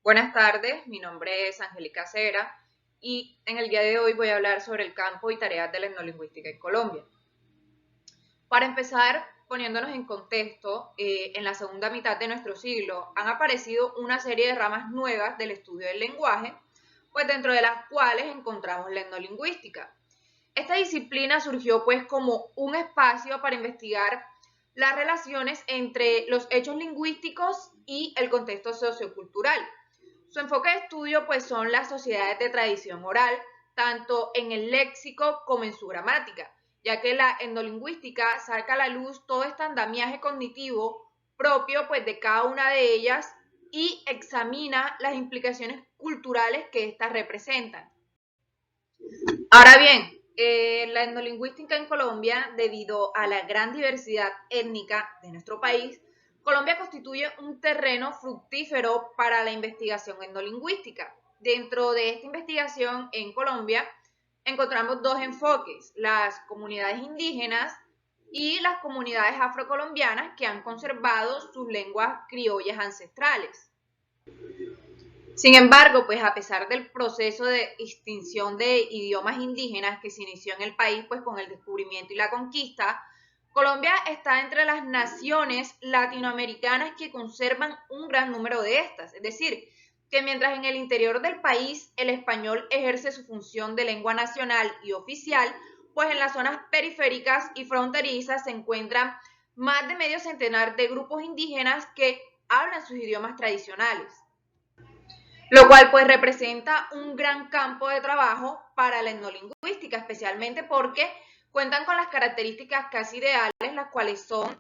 Buenas tardes, mi nombre es Angélica Cera y en el día de hoy voy a hablar sobre el campo y tareas de la etnolingüística en Colombia. Para empezar, poniéndonos en contexto, en la segunda mitad de nuestro siglo han aparecido una serie de ramas nuevas del estudio del lenguaje, pues dentro de las cuales encontramos la etnolingüística. Esta disciplina surgió pues como un espacio para investigar las relaciones entre los hechos lingüísticos y el contexto sociocultural. Su enfoque de estudio pues son las sociedades de tradición oral, tanto en el léxico como en su gramática, ya que la etnolingüística saca a la luz todo este andamiaje cognitivo propio pues de cada una de ellas y examina las implicaciones culturales que éstas representan. Ahora bien, la etnolingüística en Colombia, debido a la gran diversidad étnica de nuestro país, Colombia constituye un terreno fructífero para la investigación etnolingüística. Dentro de esta investigación en Colombia encontramos dos enfoques, las comunidades indígenas y las comunidades afrocolombianas que han conservado sus lenguas criollas ancestrales. Sin embargo, pues a pesar del proceso de extinción de idiomas indígenas que se inició en el país pues con el descubrimiento y la conquista, Colombia está entre las naciones latinoamericanas que conservan un gran número de estas. Es decir, que mientras en el interior del país el español ejerce su función de lengua nacional y oficial, pues en las zonas periféricas y fronterizas se encuentran más de medio centenar de grupos indígenas que hablan sus idiomas tradicionales, lo cual pues representa un gran campo de trabajo para la etnolingüística, especialmente porque cuentan con las características casi ideales, las cuales son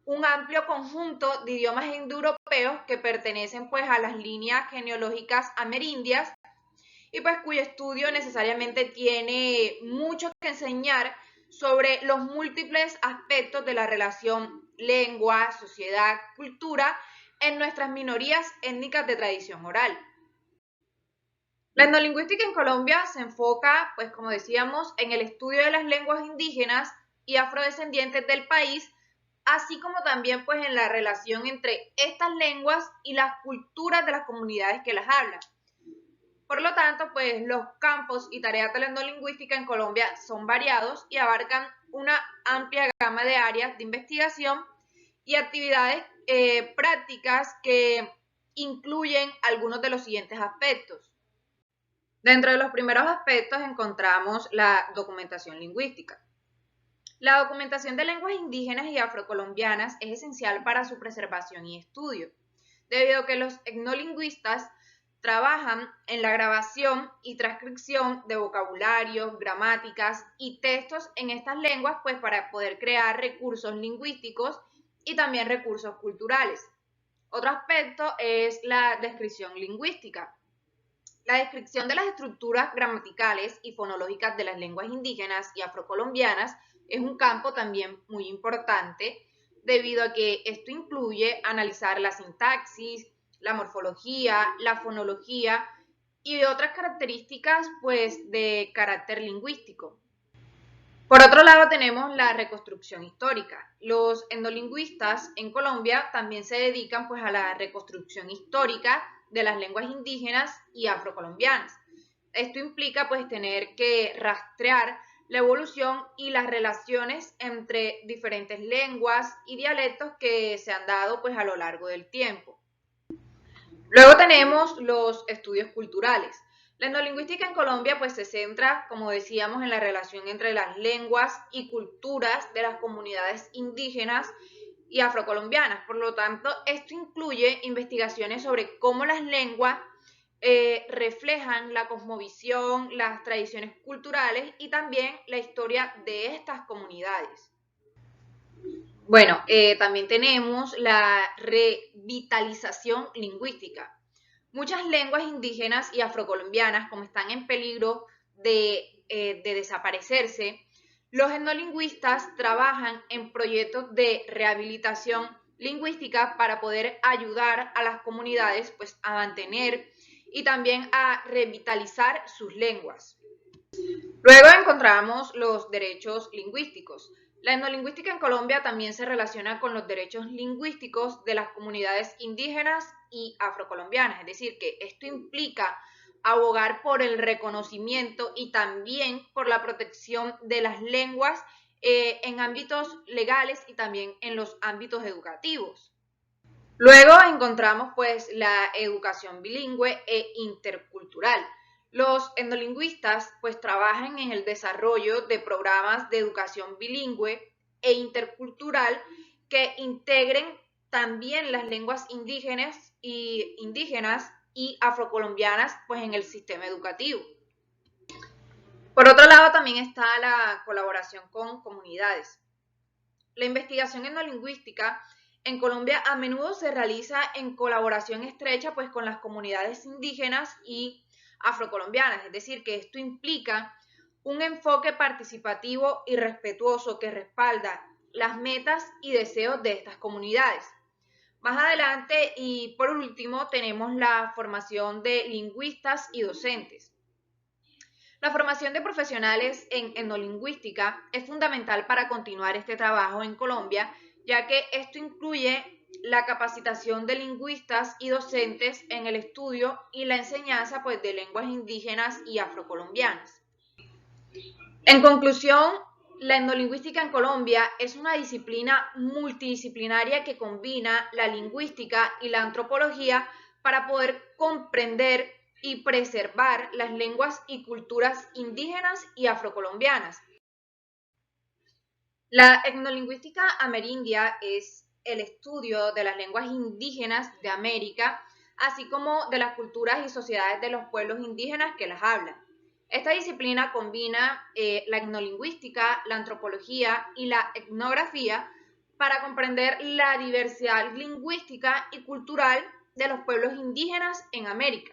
un amplio conjunto de idiomas indoeuropeos que pertenecen pues a las líneas genealógicas amerindias y pues cuyo estudio necesariamente tiene mucho que enseñar sobre los múltiples aspectos de la relación lengua, sociedad, cultura en nuestras minorías étnicas de tradición oral. La etnolingüística en Colombia se enfoca, pues como decíamos, en el estudio de las lenguas indígenas y afrodescendientes del país, así como también pues en la relación entre estas lenguas y las culturas de las comunidades que las hablan. Por lo tanto, pues los campos y tareas de la etnolingüística en Colombia son variados y abarcan una amplia gama de áreas de investigación y actividades prácticas que incluyen algunos de los siguientes aspectos. Dentro de los primeros aspectos encontramos la documentación lingüística. La documentación de lenguas indígenas y afrocolombianas es esencial para su preservación y estudio, debido a que los etnolingüistas trabajan en la grabación y transcripción de vocabularios, gramáticas y textos en estas lenguas, pues para poder crear recursos lingüísticos y también recursos culturales. Otro aspecto es la descripción lingüística. La descripción de las estructuras gramaticales y fonológicas de las lenguas indígenas y afrocolombianas es un campo también muy importante, debido a que esto incluye analizar la sintaxis, la morfología, la fonología y otras características pues de carácter lingüístico. Por otro lado tenemos la reconstrucción histórica. Los etnolingüistas en Colombia también se dedican pues a la reconstrucción histórica de las lenguas indígenas y afrocolombianas. Esto implica pues tener que rastrear la evolución y las relaciones entre diferentes lenguas y dialectos que se han dado pues a lo largo del tiempo. Luego tenemos los estudios culturales. La etnolingüística en Colombia pues se centra, como decíamos, en la relación entre las lenguas y culturas de las comunidades indígenas y afrocolombianas. Por lo tanto, esto incluye investigaciones sobre cómo las lenguas reflejan la cosmovisión, las tradiciones culturales y también la historia de estas comunidades. Bueno, también tenemos la revitalización lingüística. Muchas lenguas indígenas y afrocolombianas, como están en peligro de desaparecerse, los etnolingüistas trabajan en proyectos de rehabilitación lingüística para poder ayudar a las comunidades pues, a mantener y también a revitalizar sus lenguas. Luego encontramos los derechos lingüísticos. La etnolingüística en Colombia también se relaciona con los derechos lingüísticos de las comunidades indígenas y afrocolombianas, es decir, que esto implica abogar por el reconocimiento y también por la protección de las lenguas en ámbitos legales y también en los ámbitos educativos. Luego encontramos pues la educación bilingüe e intercultural. Los etnolingüistas pues trabajan en el desarrollo de programas de educación bilingüe e intercultural que integren también las lenguas indígenas y afrocolombianas pues en el sistema educativo. Por otro lado también está la colaboración con comunidades. La investigación etnolingüística en Colombia a menudo se realiza en colaboración estrecha pues con las comunidades indígenas y afrocolombianas, es decir, que esto implica un enfoque participativo y respetuoso que respalda las metas y deseos de estas comunidades. Más adelante y por último tenemos la formación de lingüistas y docentes. La formación de profesionales en etnolingüística es fundamental para continuar este trabajo en Colombia, ya que esto incluye la capacitación de lingüistas y docentes en el estudio y la enseñanza pues, de lenguas indígenas y afrocolombianas. En conclusión, la etnolingüística en Colombia es una disciplina multidisciplinaria que combina la lingüística y la antropología para poder comprender y preservar las lenguas y culturas indígenas y afrocolombianas. La etnolingüística amerindia es el estudio de las lenguas indígenas de América, así como de las culturas y sociedades de los pueblos indígenas que las hablan. Esta disciplina combina la etnolingüística, la antropología y la etnografía para comprender la diversidad lingüística y cultural de los pueblos indígenas en América.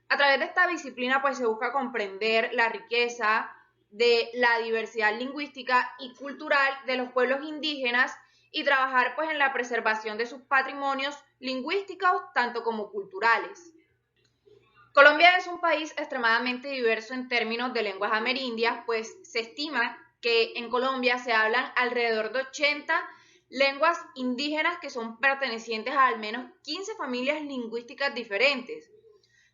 A través de esta disciplina pues se busca comprender la riqueza de la diversidad lingüística y cultural de los pueblos indígenas y trabajar pues en la preservación de sus patrimonios lingüísticos tanto como culturales. Colombia es un país extremadamente diverso en términos de lenguas amerindias, pues se estima que en Colombia se hablan alrededor de 80 lenguas indígenas que son pertenecientes a al menos 15 familias lingüísticas diferentes.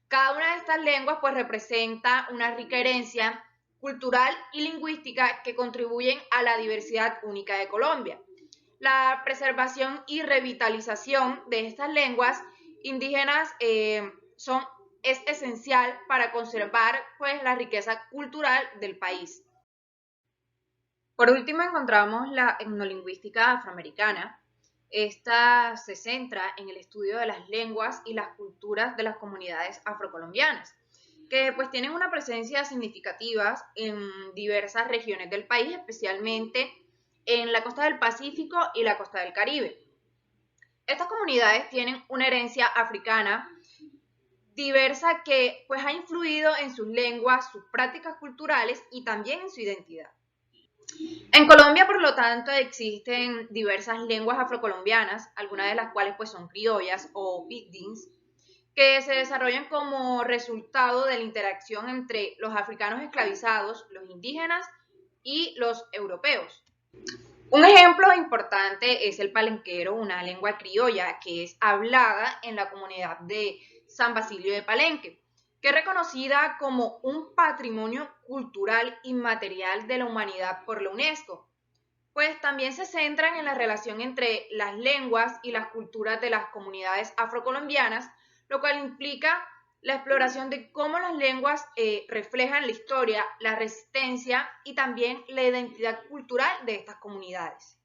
Cada una de estas lenguas pues representa una rica herencia cultural y lingüística que contribuyen a la diversidad única de Colombia. La preservación y revitalización de estas lenguas indígenas es esencial para conservar pues, la riqueza cultural del país. Por último encontramos la etnolingüística afroamericana. Esta se centra en el estudio de las lenguas y las culturas de las comunidades afrocolombianas, que pues tienen una presencia significativa en diversas regiones del país, especialmente en la costa del Pacífico y la costa del Caribe. Estas comunidades tienen una herencia africana diversa que pues ha influido en sus lenguas, sus prácticas culturales y también en su identidad. En Colombia, por lo tanto, existen diversas lenguas afrocolombianas, algunas de las cuales pues, son criollas o pidgins, que se desarrollan como resultado de la interacción entre los africanos esclavizados, los indígenas y los europeos. Un ejemplo importante es el palenquero, una lengua criolla que es hablada en la comunidad de San Basilio de Palenque, que es reconocida como un patrimonio cultural inmaterial de la humanidad por la UNESCO, pues también se centran en la relación entre las lenguas y las culturas de las comunidades afrocolombianas, lo cual implica la exploración de cómo las lenguas reflejan la historia, la resistencia y también la identidad cultural de estas comunidades.